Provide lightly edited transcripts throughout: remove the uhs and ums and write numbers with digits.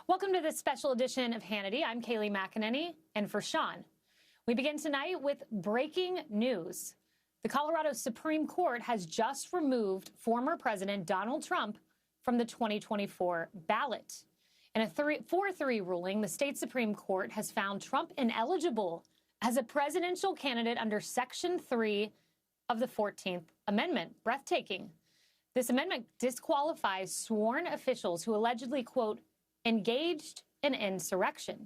Welcome to this special edition of Hannity. I'm KAE-LEE-MACK, and for Sean. We begin tonight with breaking news. The Colorado Supreme Court has just removed former President Donald Trump from the 2024 ballot. In a 4-3 ruling, the state Supreme Court has found Trump ineligible as a presidential candidate under Section 3 of the 14th Amendment. Breathtaking. This amendment disqualifies sworn officials who allegedly, quote, engaged in insurrection.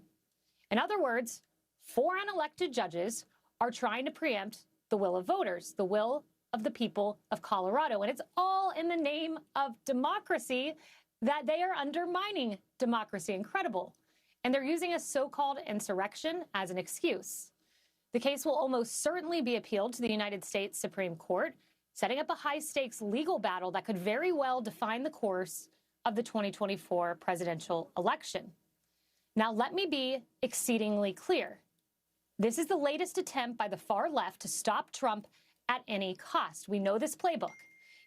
In other words, 4 unelected judges are trying to preempt the will of voters, the will of the people of Colorado. And it's all in the name of democracy that they are undermining democracy. Incredible. And they're using a so-called insurrection as an excuse. The case will almost certainly be appealed to the United States Supreme Court, setting up a high-stakes legal battle that could very well define the course of the 2024 presidential election. Now, let me be exceedingly clear. This is the latest attempt by the far left to stop Trump at any cost. We know this playbook,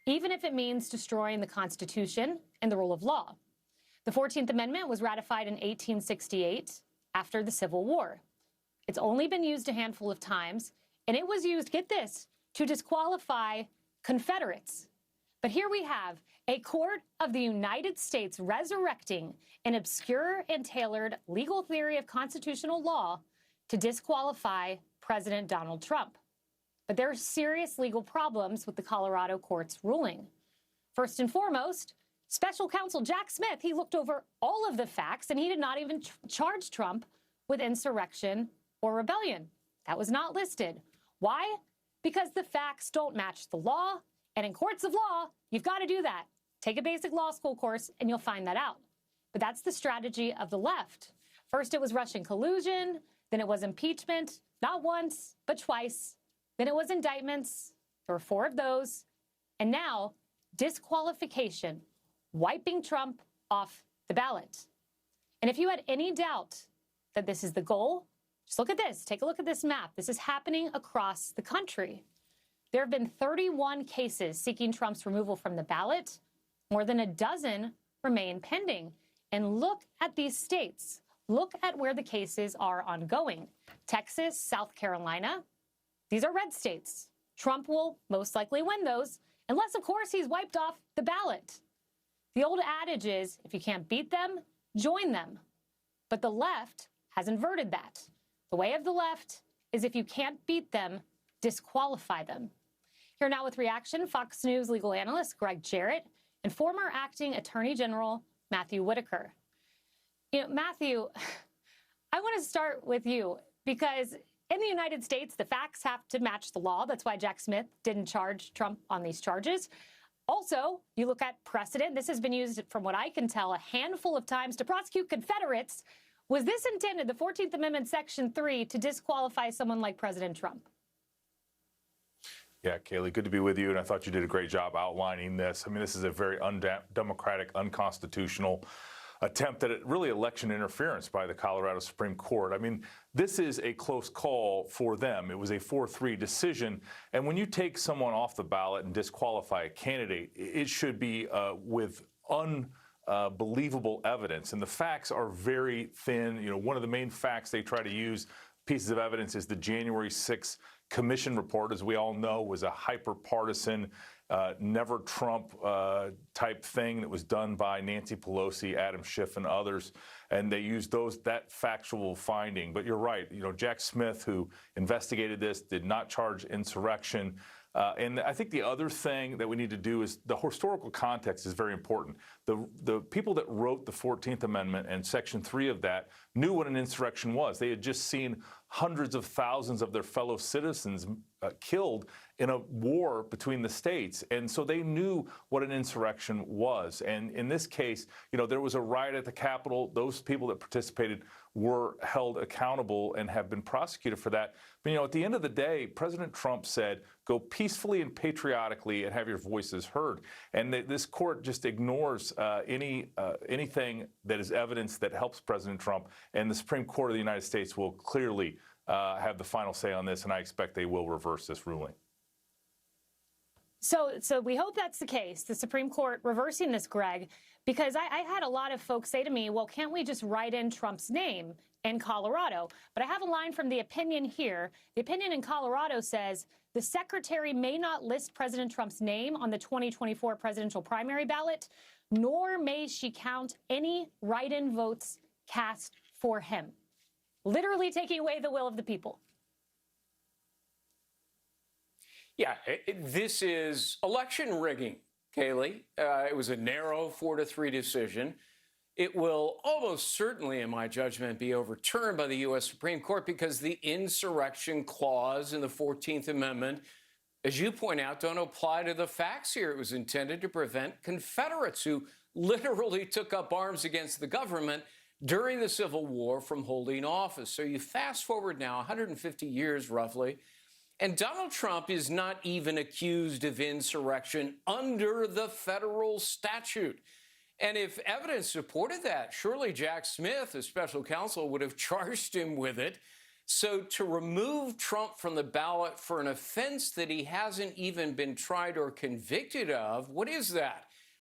even if it means destroying the Constitution and the rule of law. The 14th Amendment was ratified in 1868 after the Civil War. It's only been used a handful of times, and it was used, get this, to disqualify Confederates. But here we have a court of the United States resurrecting an obscure and tailored legal theory of constitutional law to disqualify President Donald Trump. But there are serious legal problems with the Colorado court's ruling. First and foremost, special counsel Jack Smith, he looked over all of the facts and he did not even charge Trump with insurrection or rebellion. That was not listed. Why? Because the facts don't match the law. And in courts of law, you've got to do that. Take a basic law school course and you'll find that out. But that's the strategy of the left. First, it was Russian collusion. Then it was impeachment, not once, but twice. Then it was indictments. There were 4 of those. And now, disqualification, wiping Trump off the ballot. And if you had any doubt that this is the goal, just look at this. Take a look at this map. This is happening across the country. There have been 31 cases seeking Trump's removal from the ballot. More than a dozen remain pending. And look at these states. Look at where the cases are ongoing. Texas, South Carolina. These are red states. Trump will most likely win those, unless, of course, he's wiped off the ballot. The old adage is, if you can't beat them, join them. But the left has inverted that. The way of the left is if you can't beat them, disqualify them. Here now with reaction, Fox News legal analyst Greg Jarrett and former acting Attorney General Matthew Whitaker. Matthew, I want to start with you because in the United States, the facts have to match the law. That's why Jack Smith didn't charge Trump on these charges. Also, you look at precedent. This has been used, from what I can tell, a handful of times to prosecute Confederates. Was this intended, the 14th Amendment, Section 3, to disqualify someone like President Trump? Yeah, Kaylee, good to be with you, and I thought you did a great job outlining this. I mean, this is a very undemocratic, unconstitutional attempt at really election interference by the Colorado Supreme Court. I mean, this is a close call for them. It was a 4-3 decision, and when you take someone off the ballot and disqualify a candidate, it should be with unbelievable evidence, and the facts are very thin. One of the main facts they try to use, pieces of evidence, is the January 6th commission report, as we all know, was a hyper-partisan, never Trump type thing that was done by Nancy Pelosi, Adam Schiff, and others. And they used that factual finding. But you're right. Jack Smith, who investigated this, did not charge insurrection. And I think the other thing that we need to do is the historical context is very important. The people that wrote the 14th Amendment and Section 3 of that knew what an insurrection was. They had just seen hundreds of thousands of their fellow citizens killed in a war between the states. And so they knew what an insurrection was. And in this case, there was a riot at the Capitol. Those people that participated were held accountable and have been prosecuted for that. But, at the end of the day, President Trump said, go peacefully and patriotically and have your voices heard. And this court just ignores anything that is evidence that helps President Trump. And the Supreme Court of the United States will clearly have the final say on this, and I expect they will reverse this ruling. So we hope that's the case, the Supreme Court reversing this, Greg, because I had a lot of folks say to me, well, can't we just write in Trump's name in Colorado? But I have a line from the opinion here. The opinion in Colorado says the secretary may not list President Trump's name on the 2024 presidential primary ballot, nor may she count any write-in votes cast for him. Literally taking away the will of the people. Yeah, this is election rigging, Kaylee. It was a narrow 4-3 decision. It will almost certainly, in my judgment, be overturned by the U.S. Supreme Court because the insurrection clause in the 14th Amendment, as you point out, don't apply to the facts here. It was intended to prevent Confederates who literally took up arms against the government during the Civil War from holding office. So you fast forward now 150 years roughly, and Donald Trump is not even accused of insurrection under the federal statute. And if evidence supported that, surely Jack Smith, as special counsel, would have charged him with it. So to remove Trump from the ballot for an offense that he hasn't even been tried or convicted of, what is that?